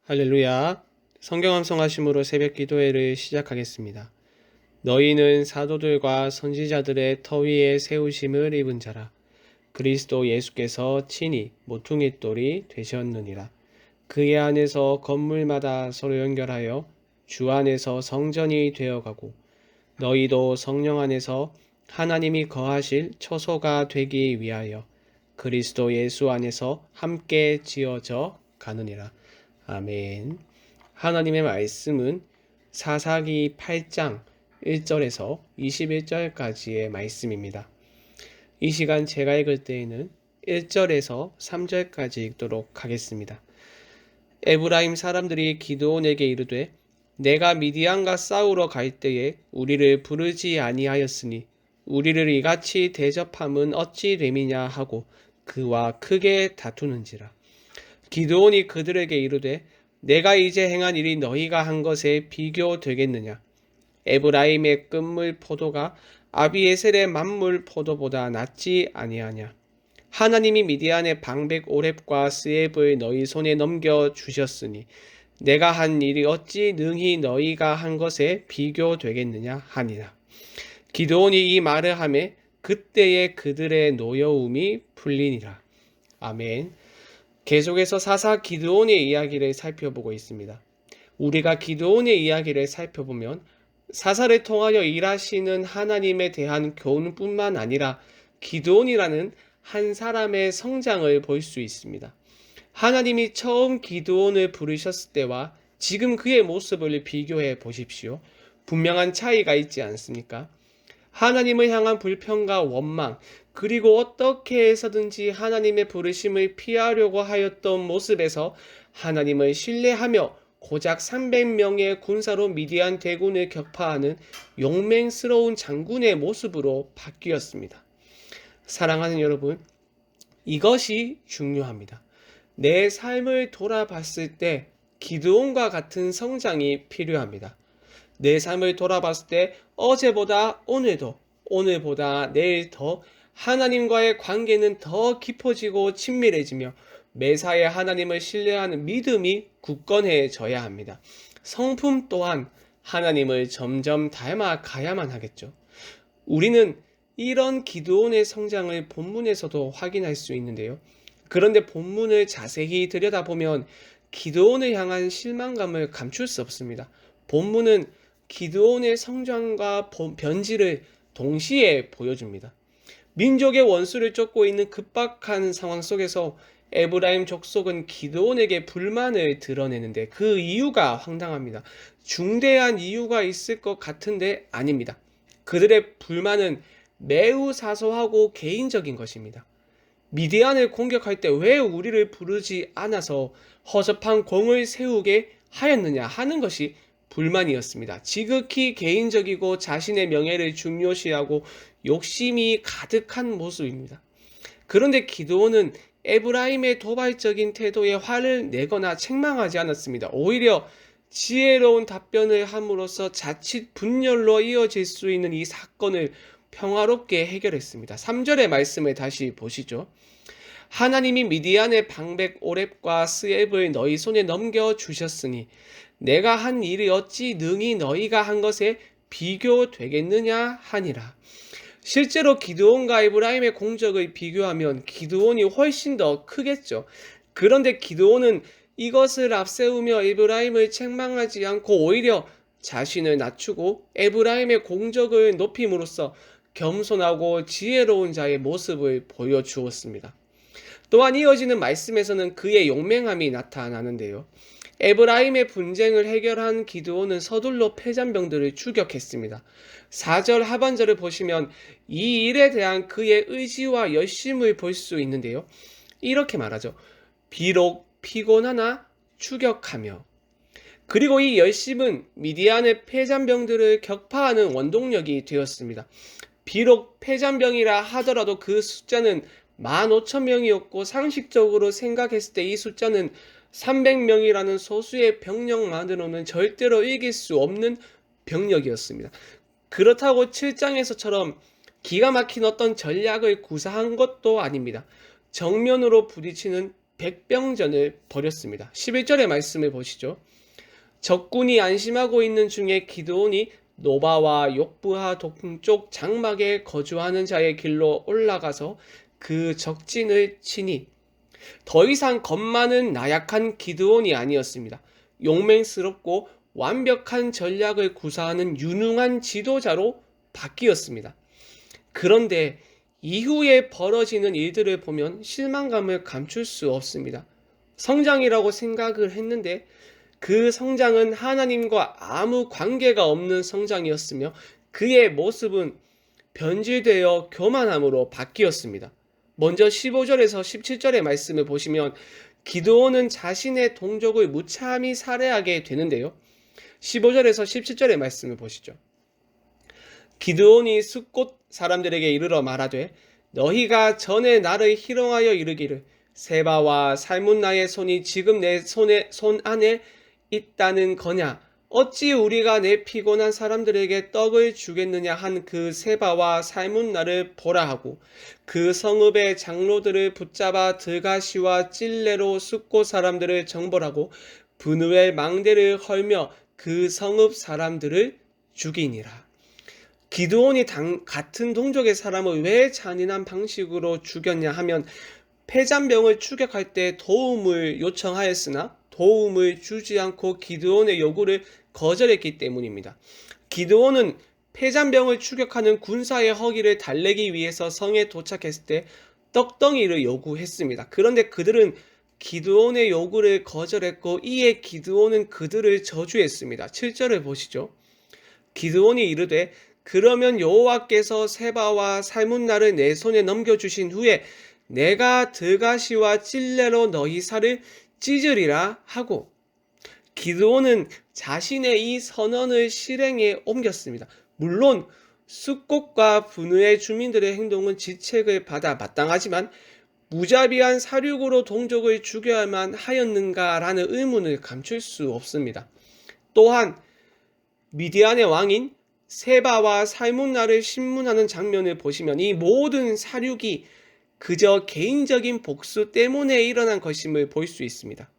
할렐루야. 성경 암송하심으로 새벽 기도회를 시작하겠습니다. 너희는 사도들과 선지자들의 터 위에 세우심을 입은 자라. 그리스도 예수께서 친히 모퉁이 돌이 되셨느니라. 그의 안에서 건물마다 서로 연결하여 주 안에서 성전이 되어가고 너희도 성령 안에서 하나님이 거하실 처소가 되기 위하여 그리스도 예수 안에서 함께 지어져 가느니라. 아멘. 하나님의 말씀은 사사기 8장 1절에서 21절까지의 말씀입니다. 이 시간 제가 읽을 때에는 1절에서 3절까지 읽도록 하겠습니다. 에브라임 사람들이 기드온에게 이르되 내가 미디안과 싸우러 갈 때에 우리를 부르지 아니하였으니 우리를 이같이 대접함은 어찌 됨이냐 하고 그와 크게 다투는지라. 기드온이 그들에게 이르되 내가 이제 행한 일이 너희가 한 것에 비교되겠느냐. 에브라임의 끝물 포도가 아비에셀의 만물 포도보다 낫지 아니하냐. 하나님이 미디안의 방백 오렙과 스앱을 너희 손에 넘겨 주셨으니 내가 한 일이 어찌 능히 너희가 한 것에 비교되겠느냐 하니라. 기드온이 이 말을 하매 그때에 그들의 노여움이 풀리니라. 아멘. 계속해서 사사 기드온의 이야기를 살펴보고 있습니다. 우리가 기드온의 이야기를 살펴보면 사사를 통하여 일하시는 하나님에 대한 교훈뿐만 아니라 기드온이라는 한 사람의 성장을 볼 수 있습니다. 하나님이 처음 기드온을 부르셨을 때와 지금 그의 모습을 비교해 보십시오. 분명한 차이가 있지 않습니까? 하나님을 향한 불평과 원망, 그리고 어떻게 해서든지 하나님의 부르심을 피하려고 하였던 모습에서 하나님을 신뢰하며 고작 300명의 군사로 미디안 대군을 격파하는 용맹스러운 장군의 모습으로 바뀌었습니다. 사랑하는 여러분, 이것이 중요합니다. 내 삶을 돌아봤을 때 기드온과 같은 성장이 필요합니다. 내 삶을 돌아봤을 때 어제보다 오늘도, 오늘보다 내일 더 하나님과의 관계는 더 깊어지고 친밀해지며 매사에 하나님을 신뢰하는 믿음이 굳건해져야 합니다. 성품 또한 하나님을 점점 닮아가야만 하겠죠. 우리는 이런 기드온의 성장을 본문에서도 확인할 수 있는데요. 그런데 본문을 자세히 들여다보면 기드온을 향한 실망감을 감출 수 없습니다. 본문은 기드온의 성장과 변질을 동시에 보여줍니다. 민족의 원수를 쫓고 있는 급박한 상황 속에서 에브라임 족속은 기드온에게 불만을 드러내는데 그 이유가 황당합니다. 중대한 이유가 있을 것 같은데 아닙니다. 그들의 불만은 매우 사소하고 개인적인 것입니다. 미디안을 공격할 때 왜 우리를 부르지 않아서 허접한 공을 세우게 하였느냐 하는 것이 불만이었습니다. 지극히 개인적이고 자신의 명예를 중요시하고 욕심이 가득한 모습입니다. 그런데 기드온은 에브라임의 도발적인 태도에 화를 내거나 책망하지 않았습니다. 오히려 지혜로운 답변을 함으로써 자칫 분열로 이어질 수 있는 이 사건을 평화롭게 해결했습니다. 3절의 말씀을 다시 보시죠. 하나님이 미디안의 방백 오렙과 스앱을 너희 손에 넘겨 주셨으니 내가 한 일이 어찌 능히 너희가 한 것에 비교되겠느냐 하니라. 실제로 기드온과 에브라임의 공적을 비교하면 기드온이 훨씬 더 크겠죠. 그런데 기드온은 이것을 앞세우며 에브라임을 책망하지 않고 오히려 자신을 낮추고 에브라임의 공적을 높임으로써 겸손하고 지혜로운 자의 모습을 보여주었습니다. 또한 이어지는 말씀에서는 그의 용맹함이 나타나는데요. 에브라임의 분쟁을 해결한 기드온은 서둘러 패잔병들을 추격했습니다. 4절 하반절을 보시면 이 일에 대한 그의 의지와 열심을 볼 수 있는데요. 이렇게 말하죠. 비록 피곤하나 추격하며. 그리고 이 열심은 미디안의 패잔병들을 격파하는 원동력이 되었습니다. 비록 패잔병이라 하더라도 그 숫자는 15,000명이었고 상식적으로 생각했을 때 이 숫자는 300명이라는 소수의 병력만으로는 절대로 이길 수 없는 병력이었습니다. 그렇다고 7장에서처럼 기가 막힌 어떤 전략을 구사한 것도 아닙니다. 정면으로 부딪히는 백병전을 벌였습니다. 11절의 말씀을 보시죠. 적군이 안심하고 있는 중에 기드온이 노바와 욕부하 동쪽 장막에 거주하는 자의 길로 올라가서 그 적진을 치니 더 이상 겁 많은 나약한 기드온이 아니었습니다. 용맹스럽고 완벽한 전략을 구사하는 유능한 지도자로 바뀌었습니다. 그런데 이후에 벌어지는 일들을 보면 실망감을 감출 수 없습니다. 성장이라고 생각을 했는데 그 성장은 하나님과 아무 관계가 없는 성장이었으며 그의 모습은 변질되어 교만함으로 바뀌었습니다. 먼저 15절에서 17절의 말씀을 보시면 기드온은 자신의 동족을 무참히 살해하게 되는데요. 15절에서 17절의 말씀을 보시죠. 기드온이 숫곳 사람들에게 이르러 말하되 너희가 전에 나를 희롱하여 이르기를 세바와 살문나의 손이 지금 내 손 안에 있다는 거냐? 어찌 우리가 내 피곤한 사람들에게 떡을 주겠느냐 한 그 세바와 살문나를 보라 하고 그 성읍의 장로들을 붙잡아 드가시와 찔레로 숫곳 사람들을 정벌하고 브누엘 망대를 헐며 그 성읍 사람들을 죽이니라. 기드온이 같은 동족의 사람을 왜 잔인한 방식으로 죽였냐 하면 패잔병을 추격할 때 도움을 요청하였으나 도움을 주지 않고 기드온의 요구를 거절했기 때문입니다. 기드온은 패잔병을 추격하는 군사의 허기를 달래기 위해서 성에 도착했을 때 떡덩이를 요구했습니다. 그런데 그들은 기드온의 요구를 거절했고 이에 기드온은 그들을 저주했습니다. 7절을 보시죠. 기드온이 이르되 그러면 여호와께서 세바와 살문나를 내 손에 넘겨주신 후에 내가 드가시와 찔레로 너희 살을 찢으리라 하고 기드온은 자신의 이 선언을 실행에 옮겼습니다. 물론 숫곳과 분우의 주민들의 행동은 지책을 받아 마땅하지만 무자비한 사륙으로 동족을 죽여야만 하였는가라는 의문을 감출 수 없습니다. 또한 미디안의 왕인 세바와 살문나를 신문하는 장면을 보시면 이 모든 사륙이 그저 개인적인 복수 때문에 일어난 것임을 볼 수 있습니다.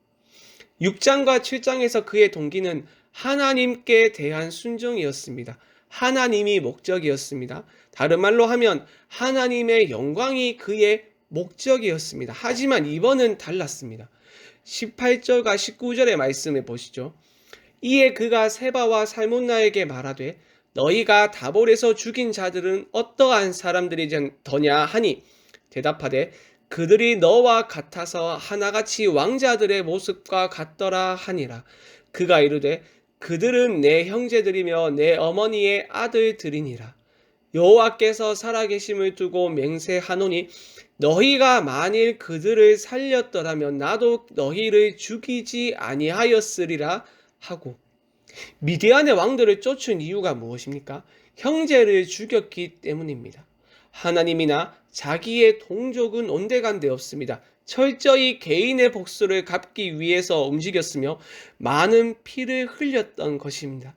6장과 7장에서 그의 동기는 하나님께 대한 순종이었습니다. 하나님이 목적이었습니다. 다른 말로 하면 하나님의 영광이 그의 목적이었습니다. 하지만 이번은 달랐습니다. 18절과 19절의 말씀을 보시죠. 이에 그가 세바와 살문나에게 말하되 너희가 다볼에서 죽인 자들은 어떠한 사람들이더냐 하니 대답하되 그들이 너와 같아서 하나같이 왕자들의 모습과 같더라 하니라. 그가 이르되 그들은 내 형제들이며 내 어머니의 아들들이니라. 여호와께서 살아계심을 두고 맹세하노니 너희가 만일 그들을 살렸더라면 나도 너희를 죽이지 아니하였으리라 하고 미디안의 왕들을 쫓은 이유가 무엇입니까? 형제를 죽였기 때문입니다. 하나님이나 자기의 동족은 온데간데 없습니다. 철저히 개인의 복수를 갚기 위해서 움직였으며 많은 피를 흘렸던 것입니다.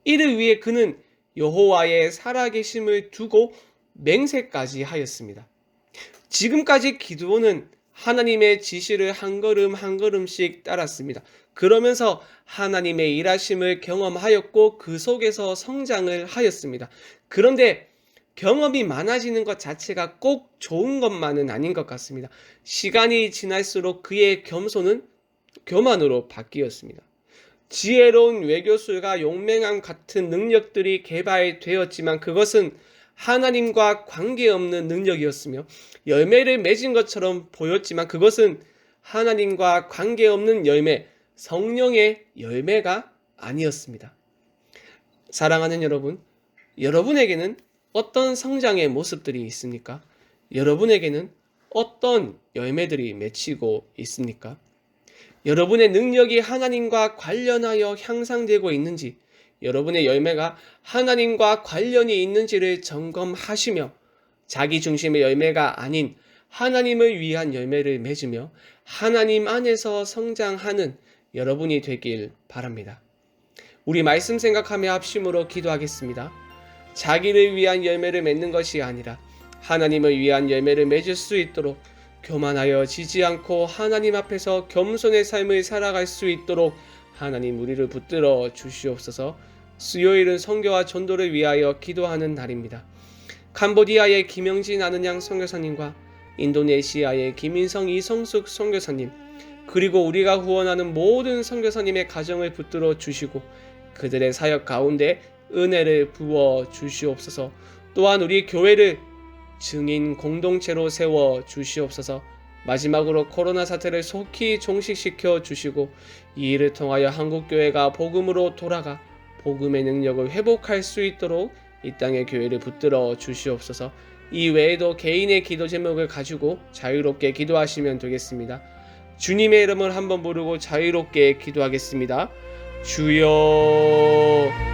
이를 위해 그는 여호와의 살아계심을 두고 맹세까지 하였습니다. 지금까지 기드온은 하나님의 지시를 한 걸음 한 걸음씩 따랐습니다. 그러면서 하나님의 일하심을 경험하였고 그 속에서 성장을 하였습니다. 그런데 경험이 많아지는 것 자체가 꼭 좋은 것만은 아닌 것 같습니다. 시간이 지날수록 그의 겸손은 교만으로 바뀌었습니다. 지혜로운 외교술과 용맹함 같은 능력들이 개발되었지만 그것은 하나님과 관계없는 능력이었으며 열매를 맺은 것처럼 보였지만 그것은 하나님과 관계없는 열매, 성령의 열매가 아니었습니다. 사랑하는 여러분, 여러분에게는 어떤 성장의 모습들이 있습니까? 여러분에게는 어떤 열매들이 맺히고 있습니까? 여러분의 능력이 하나님과 관련하여 향상되고 있는지, 여러분의 열매가 하나님과 관련이 있는지를 점검하시며 자기 중심의 열매가 아닌 하나님을 위한 열매를 맺으며 하나님 안에서 성장하는 여러분이 되길 바랍니다. 우리 말씀 생각하며 합심으로 기도하겠습니다. 자기를 위한 열매를 맺는 것이 아니라 하나님을 위한 열매를 맺을 수 있도록 교만하여 지지 않고 하나님 앞에서 겸손의 삶을 살아갈 수 있도록 하나님 우리를 붙들어 주시옵소서. 수요일은 선교와 전도를 위하여 기도하는 날입니다. 캄보디아의 김영진 아는양 선교사님과 인도네시아의 김인성 이성숙 선교사님, 그리고 우리가 후원하는 모든 선교사님의 가정을 붙들어 주시고 그들의 사역 가운데 은혜를 부어 주시옵소서. 또한 우리 교회를 증인 공동체로 세워 주시옵소서. 마지막으로 코로나 사태를 속히 종식시켜 주시고 이 일을 통하여 한국교회가 복음으로 돌아가 복음의 능력을 회복할 수 있도록 이 땅의 교회를 붙들어 주시옵소서. 이 외에도 개인의 기도 제목을 가지고 자유롭게 기도하시면 되겠습니다. 주님의 이름을 한번 부르고 자유롭게 기도하겠습니다. 주여